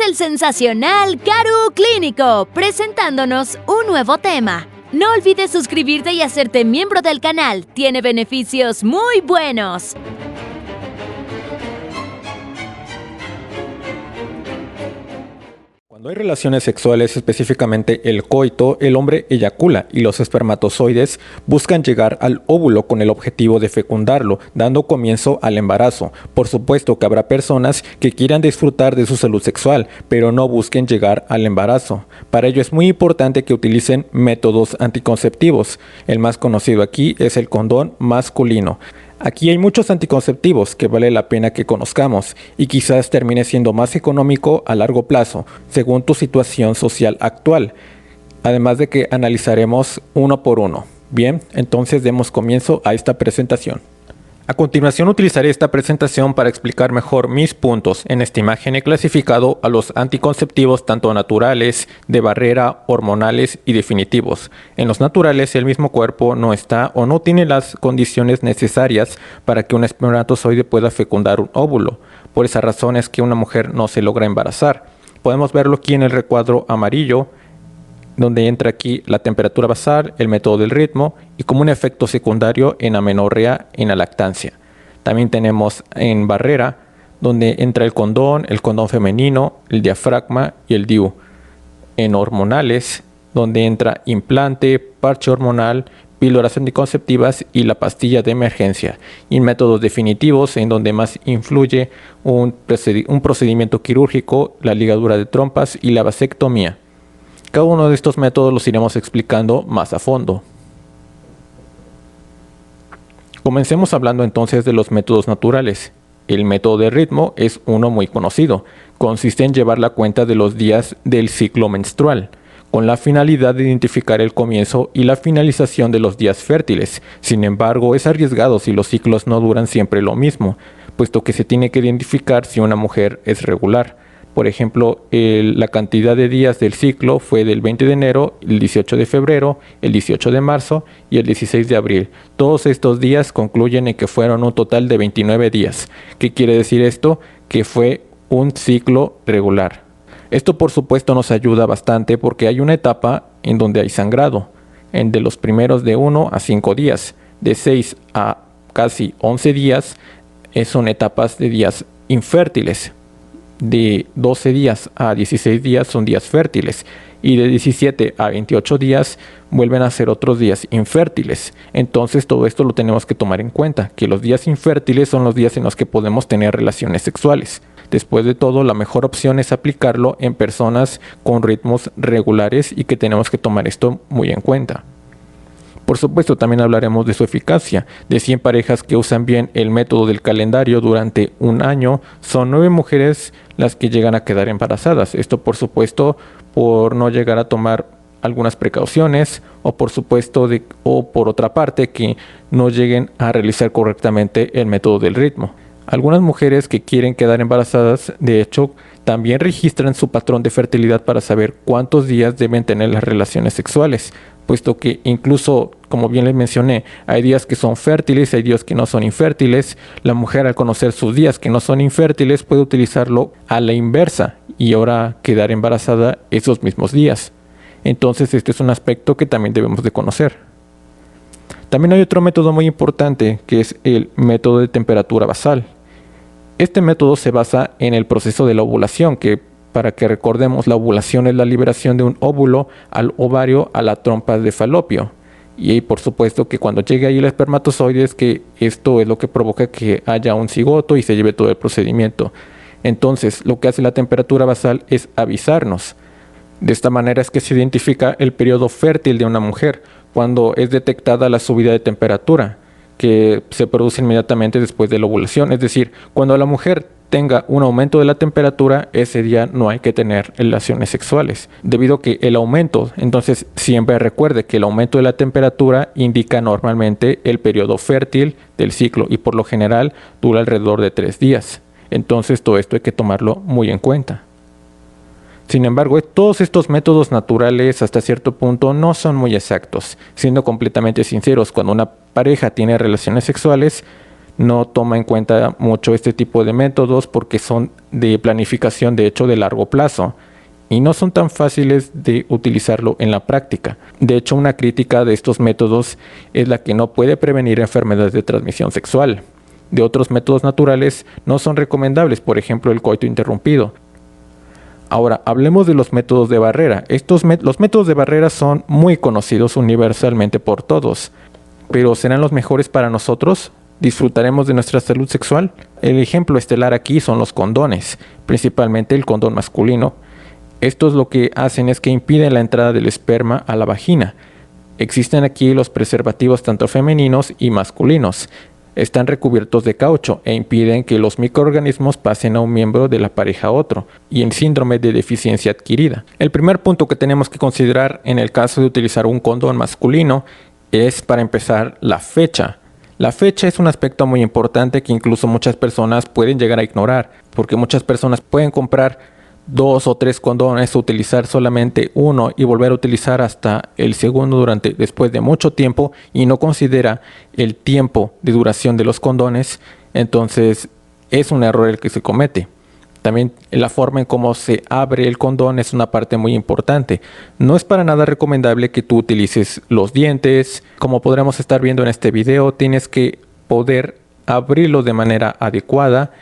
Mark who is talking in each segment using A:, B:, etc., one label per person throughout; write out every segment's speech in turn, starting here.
A: el sensacional Caru Clínico, presentándonos un nuevo tema. No olvides suscribirte y hacerte miembro del canal, tiene beneficios muy buenos.
B: Cuando hay relaciones sexuales, específicamente el coito, el hombre eyacula y los espermatozoides buscan llegar al óvulo con el objetivo de fecundarlo, dando comienzo al embarazo. Por supuesto que habrá personas que quieran disfrutar de su salud sexual, pero no busquen llegar al embarazo. Para ello es muy importante que utilicen métodos anticonceptivos. El más conocido aquí es el condón masculino. Aquí hay muchos anticonceptivos que vale la pena que conozcamos y quizás termine siendo más económico a largo plazo, según tu situación social actual. Además de que analizaremos uno por uno. Bien, entonces demos comienzo a esta presentación. A continuación utilizaré esta presentación para explicar mejor mis puntos. En esta imagen he clasificado a los anticonceptivos tanto naturales, de barrera, hormonales y definitivos. En los naturales el mismo cuerpo no está o no tiene las condiciones necesarias para que un espermatozoide pueda fecundar un óvulo. Por esa razón es que una mujer no se logra embarazar. Podemos verlo aquí en el recuadro amarillo, donde entra aquí la temperatura basal, el método del ritmo y como un efecto secundario en amenorrea en la lactancia. También tenemos en barrera, donde entra el condón femenino, el diafragma y el DIU. En hormonales, donde entra implante, parche hormonal, píldoras anticonceptivas y la pastilla de emergencia. Y en métodos definitivos, en donde más influye un procedimiento quirúrgico, la ligadura de trompas y la vasectomía. Cada uno de estos métodos los iremos explicando más a fondo. Comencemos hablando entonces de los métodos naturales. El método de ritmo es uno muy conocido. Consiste en llevar la cuenta de los días del ciclo menstrual, con la finalidad de identificar el comienzo y la finalización de los días fértiles. Sin embargo, es arriesgado si los ciclos no duran siempre lo mismo, puesto que se tiene que identificar si una mujer es regular. Por ejemplo, la cantidad de días del ciclo fue del 20 de enero, el 18 de febrero, el 18 de marzo y el 16 de abril. Todos estos días concluyen en que fueron un total de 29 días. ¿Qué quiere decir esto? Que fue un ciclo regular. Esto por supuesto nos ayuda bastante porque hay una etapa en donde hay sangrado, en de los primeros de 1 a 5 días. De 6 a casi 11 días son etapas de días infértiles. De 12 días a 16 días son días fértiles y de 17 a 28 días vuelven a ser otros días infértiles. Entonces todo esto lo tenemos que tomar en cuenta, que los días infértiles son los días en los que podemos tener relaciones sexuales. Después de todo, la mejor opción es aplicarlo en personas con ritmos regulares y que tenemos que tomar esto muy en cuenta. Por supuesto, también hablaremos de su eficacia. De 100 parejas que usan bien el método del calendario durante un año, son 9 mujeres las que llegan a quedar embarazadas. Esto, por supuesto, por no llegar a tomar algunas precauciones o por otra parte, que no lleguen a realizar correctamente el método del ritmo. Algunas mujeres que quieren quedar embarazadas, de hecho, también registran su patrón de fertilidad para saber cuántos días deben tener las relaciones sexuales, puesto que incluso, como bien les mencioné, hay días que son fértiles, hay días que no son infértiles. La mujer, al conocer sus días que no son infértiles, puede utilizarlo a la inversa y ahora quedar embarazada esos mismos días. Entonces este es un aspecto que también debemos de conocer. También hay otro método muy importante, que es el método de temperatura basal. Este método se basa en el proceso de la ovulación, que para que recordemos, la ovulación es la liberación de un óvulo al ovario a la trompa de falopio. Y por supuesto que cuando llegue ahí el espermatozoide es que esto es lo que provoca que haya un cigoto y se lleve todo el procedimiento. Entonces, lo que hace la temperatura basal es avisarnos. De esta manera es que se identifica el periodo fértil de una mujer, cuando es detectada la subida de temperatura, que se produce inmediatamente después de la ovulación. Es decir, cuando la mujer tenga un aumento de la temperatura, ese día no hay que tener relaciones sexuales. Debido a que el aumento, entonces siempre recuerde que el aumento de la temperatura indica normalmente el periodo fértil del ciclo y por lo general dura alrededor de 3 días. Entonces todo esto hay que tomarlo muy en cuenta. Sin embargo, todos estos métodos naturales hasta cierto punto no son muy exactos. Siendo completamente sinceros, cuando una pareja tiene relaciones sexuales, no toma en cuenta mucho este tipo de métodos porque son de planificación, de hecho, de largo plazo, y no son tan fáciles de utilizarlo en la práctica. De hecho, una crítica de estos métodos es la que no puede prevenir enfermedades de transmisión sexual. De otros métodos naturales no son recomendables, por ejemplo, el coito interrumpido. Ahora, hablemos de los métodos de barrera. Los métodos de barrera son muy conocidos universalmente por todos, pero ¿serán los mejores para nosotros? ¿Disfrutaremos de nuestra salud sexual? El ejemplo estelar aquí son los condones, principalmente el condón masculino. Estos lo que hacen es que impiden la entrada del esperma a la vagina. Existen aquí los preservativos tanto femeninos y masculinos. Están recubiertos de caucho e impiden que los microorganismos pasen a un miembro de la pareja a otro, y el síndrome de deficiencia adquirida. El primer punto que tenemos que considerar en el caso de utilizar un condón masculino es, para empezar, la fecha. La fecha es un aspecto muy importante que incluso muchas personas pueden llegar a ignorar, porque muchas personas pueden comprar 2 o 3 condones, utilizar solamente uno y volver a utilizar hasta el segundo después de mucho tiempo, y no considera el tiempo de duración de los condones. Entonces es un error el que se comete. También la forma en cómo se abre el condón es una parte muy importante. No es para nada recomendable que tú utilices los dientes. Como podremos estar viendo en este video, tienes que poder abrirlo de manera adecuada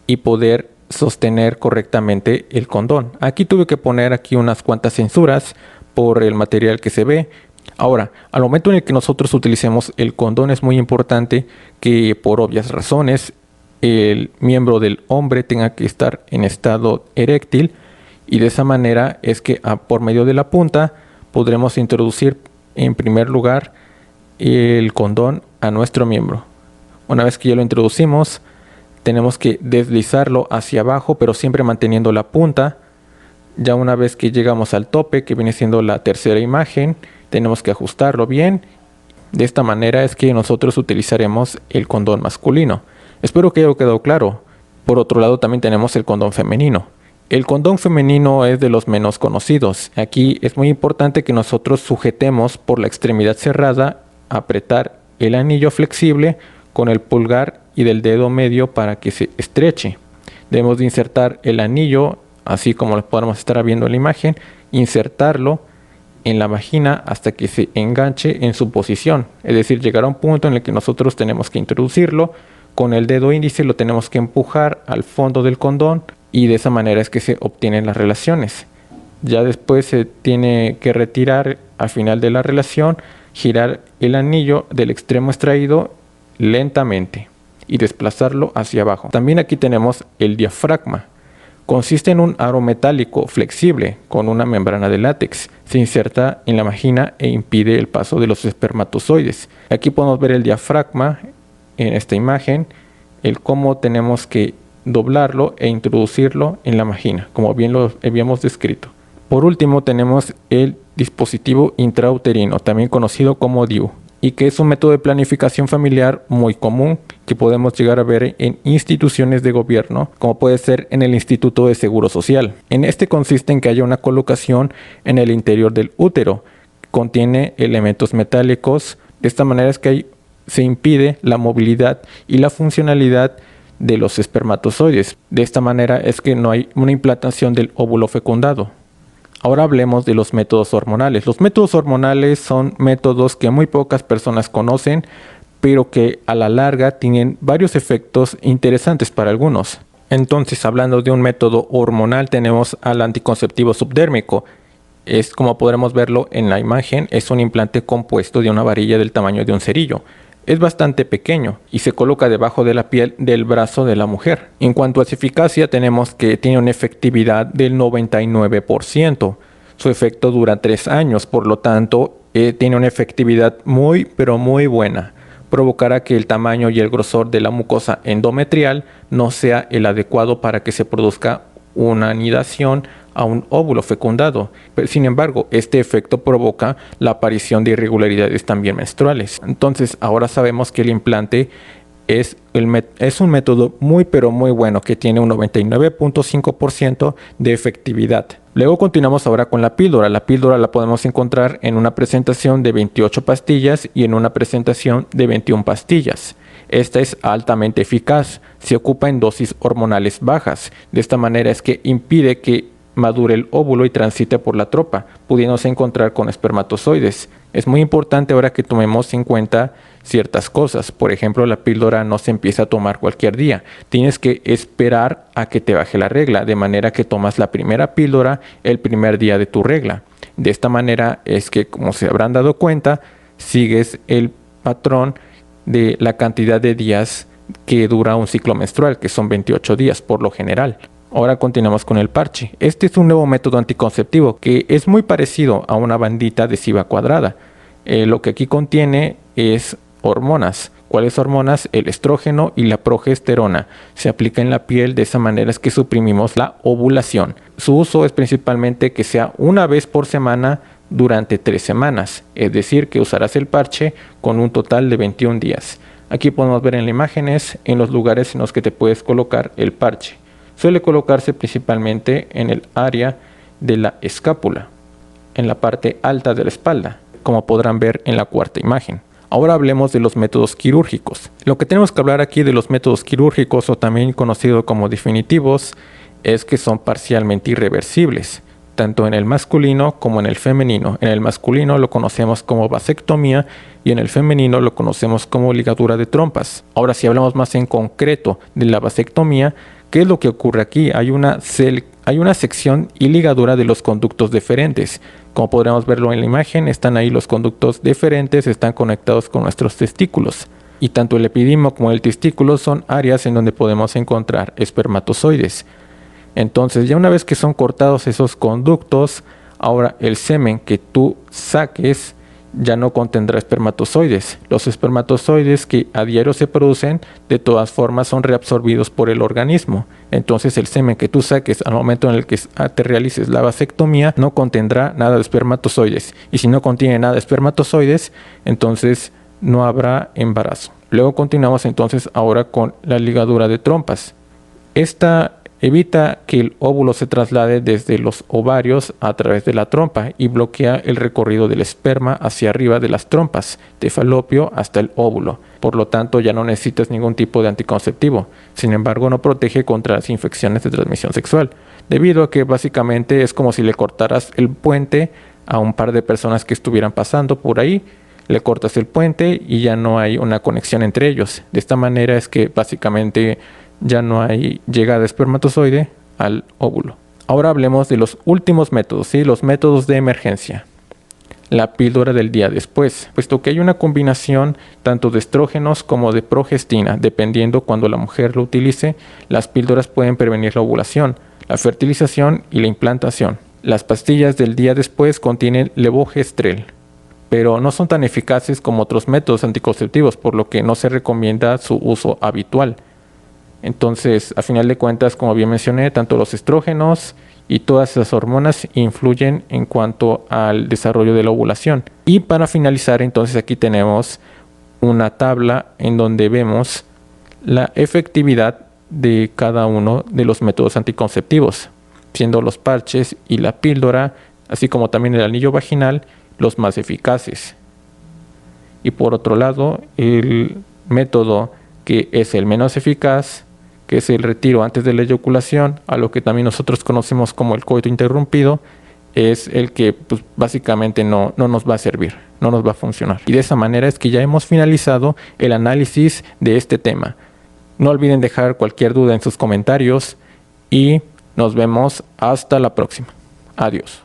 B: y poder sostener correctamente el condón. Aquí tuve que poner unas cuantas censuras por el material que se ve. Ahora, al momento en el que nosotros utilicemos el condón, es muy importante que, por obvias razones, el miembro del hombre tenga que estar en estado eréctil, y de esa manera es que por medio de la punta podremos introducir en primer lugar el condón a nuestro miembro. Una vez que ya lo introducimos, tenemos que deslizarlo hacia abajo, pero siempre manteniendo la punta. Ya una vez que llegamos al tope, que viene siendo la tercera imagen, tenemos que ajustarlo bien. De esta manera es que nosotros utilizaremos el condón masculino. Espero que haya quedado claro. Por otro lado, también tenemos el condón femenino. El condón femenino es de los menos conocidos. Aquí es muy importante que nosotros sujetemos por la extremidad cerrada, apretar el anillo flexible con el pulgar y del dedo medio para que se estreche. Debemos de insertar el anillo, así como lo podemos estar viendo en la imagen, insertarlo en la vagina hasta que se enganche en su posición. Es decir, llegar a un punto en el que nosotros tenemos que introducirlo. Con el dedo índice lo tenemos que empujar al fondo del condón, y de esa manera es que se obtienen las relaciones. Ya después se tiene que retirar al final de la relación, girar el anillo del extremo extraído lentamente y desplazarlo hacia abajo. También aquí tenemos el diafragma. Consiste en un aro metálico flexible con una membrana de látex. Se inserta en la vagina e impide el paso de los espermatozoides. Aquí podemos ver el diafragma en esta imagen, el cómo tenemos que doblarlo e introducirlo en la vagina, como bien lo habíamos descrito. Por último, tenemos el dispositivo intrauterino, también conocido como DIU, y que es un método de planificación familiar muy común que podemos llegar a ver en instituciones de gobierno, como puede ser en el Instituto de Seguro Social. En este consiste en que haya una colocación en el interior del útero, que contiene elementos metálicos. De esta manera es que se impide la movilidad y la funcionalidad de los espermatozoides. De esta manera es que no hay una implantación del óvulo fecundado. Ahora hablemos de los métodos hormonales. Los métodos hormonales son métodos que muy pocas personas conocen, pero que a la larga tienen varios efectos interesantes para algunos. Entonces, hablando de un método hormonal, tenemos al anticonceptivo subdérmico. Es, como podremos verlo en la imagen, es un implante compuesto de una varilla del tamaño de un cerillo. Es bastante pequeño y se coloca debajo de la piel del brazo de la mujer. En cuanto a su eficacia, tenemos que tiene una efectividad del 99%. Su efecto dura 3 años, por lo tanto, tiene una efectividad muy, pero muy buena. Provocará que el tamaño y el grosor de la mucosa endometrial no sea el adecuado para que se produzca una anidación a un óvulo fecundado. Pero, sin embargo, este efecto provoca la aparición de irregularidades también menstruales. Entonces, ahora sabemos que el implante es un método muy pero muy bueno, que tiene un 99.5% de efectividad. Luego continuamos ahora con la píldora. La píldora la podemos encontrar en una presentación de 28 pastillas y en una presentación de 21 pastillas. Esta es altamente eficaz, se ocupa en dosis hormonales bajas. De esta manera es que impide que madure el óvulo y transite por la trompa, pudiéndose encontrar con espermatozoides. Es muy importante ahora que tomemos en cuenta ciertas cosas. Por ejemplo, la píldora no se empieza a tomar cualquier día. Tienes que esperar a que te baje la regla, de manera que tomas la primera píldora el primer día de tu regla. De esta manera es que, como se habrán dado cuenta, sigues el patrón de la cantidad de días que dura un ciclo menstrual, que son 28 días por lo general. Ahora continuamos con el parche. Este es un nuevo método anticonceptivo que es muy parecido a una bandita adhesiva cuadrada. Lo que aquí contiene es hormonas. ¿Cuáles hormonas? El estrógeno y la progesterona. Se aplica en la piel, de esa manera es que suprimimos la ovulación. Su uso es principalmente que sea una vez por semana durante 3 semanas. Es decir, que usarás el parche con un total de 21 días. Aquí podemos ver en las imágenes en los lugares en los que te puedes colocar el parche. Suele colocarse principalmente en el área de la escápula, en la parte alta de la espalda, como podrán ver en la cuarta imagen. Ahora hablemos de los métodos quirúrgicos. Lo que tenemos que hablar aquí de los métodos quirúrgicos, o también conocidos como definitivos, es que son parcialmente irreversibles, tanto en el masculino como en el femenino. En el masculino lo conocemos como vasectomía y en el femenino lo conocemos como ligadura de trompas. Ahora, si hablamos más en concreto de la vasectomía, ¿qué es lo que ocurre aquí? Hay una sección y ligadura de los conductos deferentes. Como podremos verlo en la imagen, están ahí los conductos deferentes, están conectados con nuestros testículos. Y tanto el epidimo como el testículo son áreas en donde podemos encontrar espermatozoides. Entonces, ya una vez que son cortados esos conductos, ahora el semen que tú saques ya no contendrá espermatozoides. Los espermatozoides que a diario se producen, de todas formas, son reabsorbidos por el organismo. Entonces, el semen que tú saques al momento en el que te realices la vasectomía no contendrá nada de espermatozoides. Y si no contiene nada de espermatozoides, entonces no habrá embarazo. Luego continuamos entonces ahora con la ligadura de trompas. Esta evita que el óvulo se traslade desde los ovarios a través de la trompa y bloquea el recorrido del esperma hacia arriba de las trompas, de falopio hasta el óvulo. Por lo tanto, ya no necesitas ningún tipo de anticonceptivo. Sin embargo, no protege contra las infecciones de transmisión sexual, debido a que básicamente es como si le cortaras el puente a un par de personas que estuvieran pasando por ahí. Le cortas el puente y ya no hay una conexión entre ellos. De esta manera es que básicamente ya no hay llegada de espermatozoide al óvulo. Ahora hablemos de los últimos métodos, ¿sí? Los métodos de emergencia. La píldora del día después, puesto que hay una combinación tanto de estrógenos como de progestina. Dependiendo cuando la mujer lo utilice, las píldoras pueden prevenir la ovulación, la fertilización y la implantación. Las pastillas del día después contienen levogestrel, pero no son tan eficaces como otros métodos anticonceptivos, por lo que no se recomienda su uso habitual. Entonces, a final de cuentas, como bien mencioné, tanto los estrógenos y todas esas hormonas influyen en cuanto al desarrollo de la ovulación. Y para finalizar, entonces aquí tenemos una tabla en donde vemos la efectividad de cada uno de los métodos anticonceptivos, siendo los parches y la píldora, así como también el anillo vaginal, los más eficaces. Y por otro lado, el método que es el menos eficaz, que es el retiro antes de la eyaculación, a lo que también nosotros conocemos como el coito interrumpido, es el que pues, básicamente no nos va a servir, no nos va a funcionar. Y de esa manera es que ya hemos finalizado el análisis de este tema. No olviden dejar cualquier duda en sus comentarios y nos vemos hasta la próxima. Adiós.